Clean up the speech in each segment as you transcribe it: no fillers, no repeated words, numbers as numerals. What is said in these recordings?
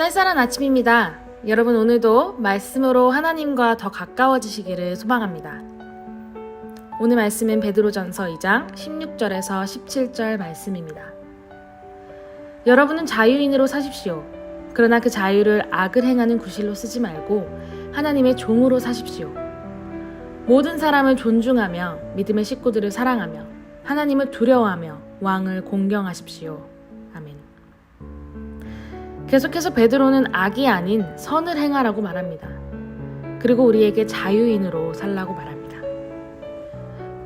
쌀쌀한 아침입니다. 여러분 오늘도 말씀으로 하나님과 더 가까워지시기를 소망합니다. 오늘 말씀은 베드로전서 2장 16절에서 17절 말씀입니다. 여러분은 자유인으로 사십시오. 그러나 그 자유를 악을 행하는 구실로 쓰지 말고 하나님의 종으로 사십시오. 모든 사람을 존중하며 믿음의 식구들을 사랑하며 하나님을 두려워하며 왕을 공경하십시오. 아멘. 계속해서 베드로는 악이 아닌 선을 행하라고 말합니다. 그리고 우리에게 자유인으로 살라고 말합니다.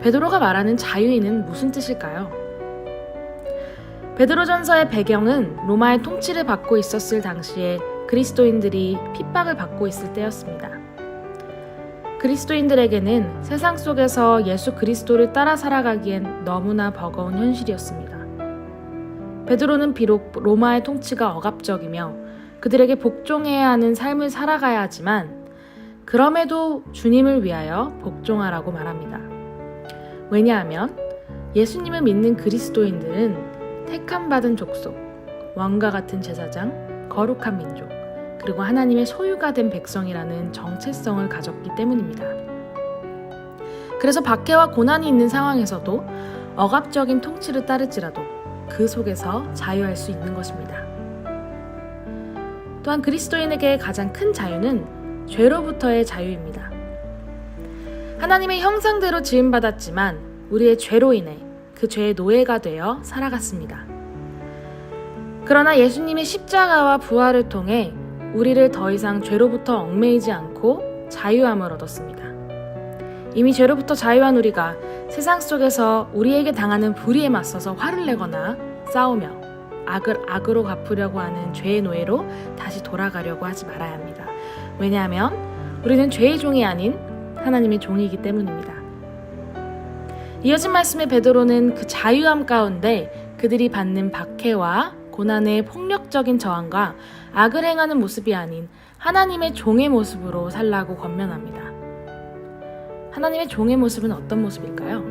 베드로가 말하는 자유인은 무슨 뜻일까요? 베드로전서의 배경은 로마의 통치를 받고 있었을 당시에 그리스도인들이 핍박을 받고 있을 때였습니다. 그리스도인들에게는 세상 속에서 예수 그리스도를 따라 살아가기엔 너무나 버거운 현실이었습니다. 베드로는 비록 로마의 통치가 억압적이며 그들에게 복종해야 하는 삶을 살아가야 하지만 그럼에도 주님을 위하여 복종하라고 말합니다. 왜냐하면 예수님을 믿는 그리스도인들은 택함받은 족속, 왕과 같은 제사장, 거룩한 민족, 그리고 하나님의 소유가 된 백성이라는 정체성을 가졌기 때문입니다. 그래서 박해와 고난이 있는 상황에서도 억압적인 통치를 따를지라도 그 속에서 자유할 수 있는 것입니다. 또한 그리스도인에게 가장 큰 자유는 죄로부터의 자유입니다. 하나님의 형상대로 지음받았지만 우리의 죄로 인해 그 죄의 노예가 되어 살아갔습니다. 그러나 예수님의 십자가와 부활을 통해 우리를 더 이상 죄로부터 얽매이지 않고 자유함을 얻었습니다. 이미 죄로부터 자유한 우리가 세상 속에서 우리에게 당하는 불의에 맞서서 화를 내거나 싸우며 악을 악으로 갚으려고 하는 죄의 노예로 다시 돌아가려고 하지 말아야 합니다. 왜냐하면 우리는 죄의 종이 아닌 하나님의 종이기 때문입니다. 이어진 말씀의 베드로는 그 자유함 가운데 그들이 받는 박해와 고난의 폭력적인 저항과 악을 행하는 모습이 아닌 하나님의 종의 모습으로 살라고 권면합니다. 하나님의 종의 모습은 어떤 모습일까요?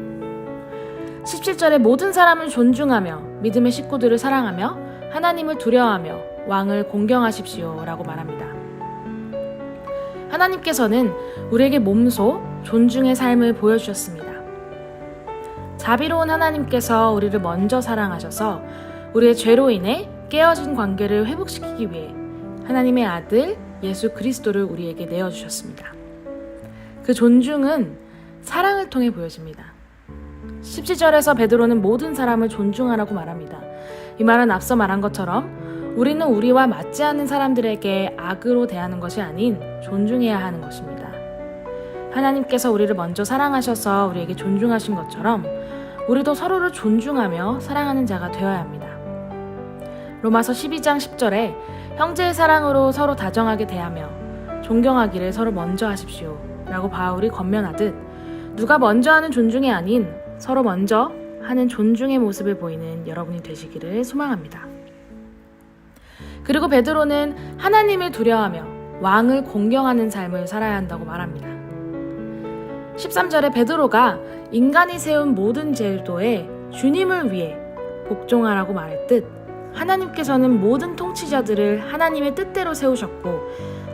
17절에 모든 사람을 존중하며 믿음의 식구들을 사랑하며 하나님을 두려워하며 왕을 공경하십시오 라고 말합니다. 하나님께서는 우리에게 몸소 존중의 삶을 보여주셨습니다. 자비로운 하나님께서 우리를 먼저 사랑하셔서 우리의 죄로 인해 깨어진 관계를 회복시키기 위해 하나님의 아들 예수 그리스도를 우리에게 내어주셨습니다. 그 존중은 사랑을 통해 보여집니다. 17절에서 베드로는 모든 사람을 존중하라고 말합니다. 이 말은 앞서 말한 것처럼 우리는 우리와 맞지 않는 사람들에게 악으로 대하는 것이 아닌 존중해야 하는 것입니다. 하나님께서 우리를 먼저 사랑하셔서 우리에게 존중하신 것처럼 우리도 서로를 존중하며 사랑하는 자가 되어야 합니다. 로마서 12장 10절에 형제의 사랑으로 서로 다정하게 대하며 존경하기를 서로 먼저 하십시오 라고 바울이 권면하듯 누가 먼저 하는 존중이 아닌 서로 먼저 하는 존중의 모습을 보이는 여러분이 되시기를 소망합니다. 그리고 베드로는 하나님을 두려워하며 왕을 공경하는 삶을 살아야 한다고 말합니다. 13절에 베드로가 인간이 세운 모든 제도에 주님을 위해 복종하라고 말했듯 하나님께서는 모든 통치자들을 하나님의 뜻대로 세우셨고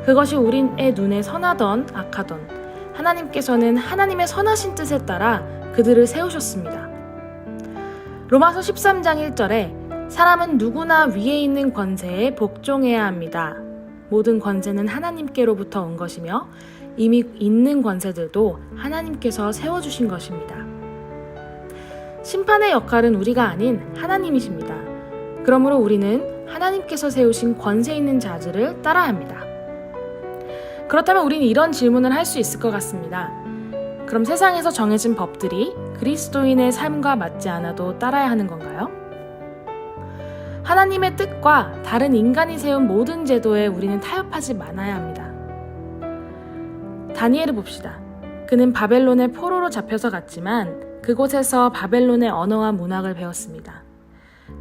그것이 우리의 눈에 선하던 악하던 하나님께서는 하나님의 선하신 뜻에 따라 그들을 세우셨습니다. 로마서 13장 1절에 사람은 누구나 위에 있는 권세에 복종해야 합니다. 모든 권세는 하나님께로부터 온 것이며 이미 있는 권세들도 하나님께서 세워주신 것입니다. 심판의 역할은 우리가 아닌 하나님이십니다. 그러므로 우리는 하나님께서 세우신 권세 있는 자들을 따라야 합니다. 그렇다면 우리는 이런 질문을 할 수 있을 것 같습니다. 그럼 세상에서 정해진 법들이 그리스도인의 삶과 맞지 않아도 따라야 하는 건가요? 하나님의 뜻과 다른 인간이 세운 모든 제도에 우리는 타협하지 말아야 합니다. 다니엘을 봅시다. 그는 바벨론의 포로로 잡혀서 갔지만 그곳에서 바벨론의 언어와 문학을 배웠습니다.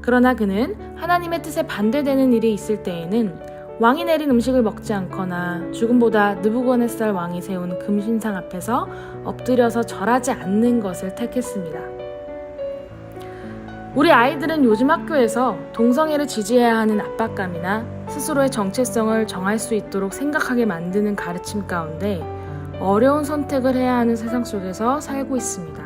그러나 그는 하나님의 뜻에 반대되는 일이 있을 때에는 왕이 내린 음식을 먹지 않거나 죽음보다 느부갓네살 왕이 세운 금신상 앞에서 엎드려서 절하지 않는 것을 택했습니다. 우리 아이들은 요즘 학교에서 동성애를 지지해야 하는 압박감이나 스스로의 정체성을 정할 수 있도록 생각하게 만드는 가르침 가운데 어려운 선택을 해야 하는 세상 속에서 살고 있습니다.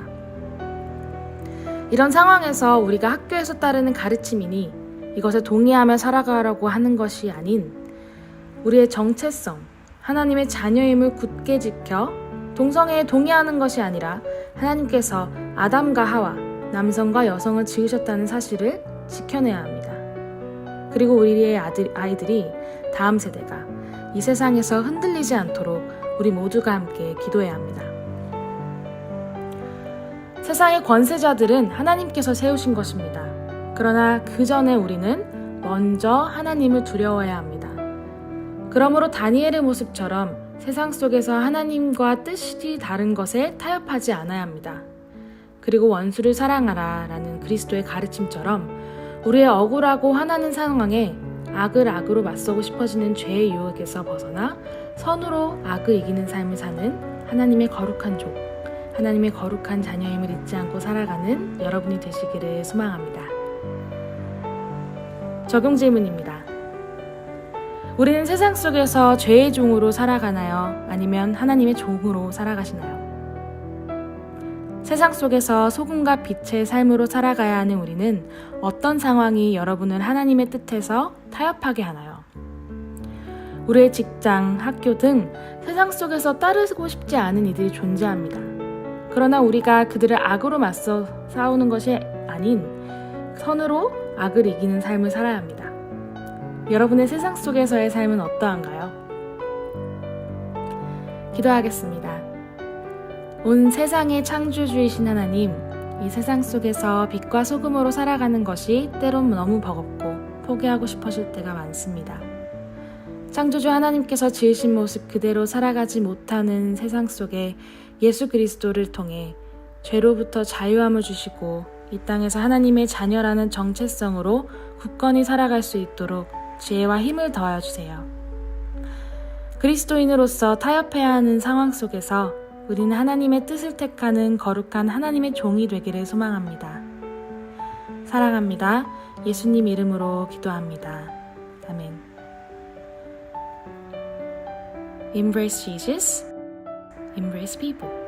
이런 상황에서 우리가 학교에서 따르는 가르침이니 이것에 동의하며 살아가라고 하는 것이 아닌 우리의 정체성, 하나님의 자녀임을 굳게 지켜 동성애에 동의하는 것이 아니라 하나님께서 아담과 하와, 남성과 여성을 지으셨다는 사실을 지켜내야 합니다. 그리고 우리의 아이들이 다음 세대가 이 세상에서 흔들리지 않도록 우리 모두가 함께 기도해야 합니다. 세상의 권세자들은 하나님께서 세우신 것입니다. 그러나 그 전에 우리는 먼저 하나님을 두려워해야 합니다. 그러므로 다니엘의 모습처럼 세상 속에서 하나님과 뜻이 다른 것에 타협하지 않아야 합니다. 그리고 원수를 사랑하라 라는 그리스도의 가르침처럼 우리의 억울하고 화나는 상황에 악을 악으로 맞서고 싶어지는 죄의 유혹에서 벗어나 선으로 악을 이기는 삶을 사는 하나님의 거룩한 족, 하나님의 거룩한 자녀임을 잊지 않고 살아가는 여러분이 되시기를 소망합니다. 적용 질문입니다. 우리는 세상 속에서 죄의 종으로 살아가나요? 아니면 하나님의 종으로 살아가시나요? 세상 속에서 소금과 빛의 삶으로 살아가야 하는 우리는 어떤 상황이 여러분을 하나님의 뜻에서 타협하게 하나요? 우리의 직장, 학교 등 세상 속에서 따르고 싶지 않은 이들이 존재합니다. 그러나 우리가 그들을 악으로 맞서 싸우는 것이 아닌 선으로 악을 이기는 삶을 살아야 합니다. 여러분의 세상 속에서의 삶은 어떠한가요? 기도하겠습니다. 온 세상의 창조주이신 하나님, 이 세상 속에서 빛과 소금으로 살아가는 것이 때론 너무 버겁고 포기하고 싶어질 때가 많습니다. 창조주 하나님께서 지으신 모습 그대로 살아가지 못하는 세상 속에 예수 그리스도를 통해 죄로부터 자유함을 주시고 이 땅에서 하나님의 자녀라는 정체성으로 굳건히 살아갈 수 있도록 지혜와 힘을 더하여 주세요. 그리스도인으로서 타협해야 하는 상황 속에서 우리는 하나님의 뜻을 택하는 거룩한 하나님의 종이 되기를 소망합니다. 사랑합니다. 예수님 이름으로 기도합니다. 아멘. Embrace Jesus, embrace people.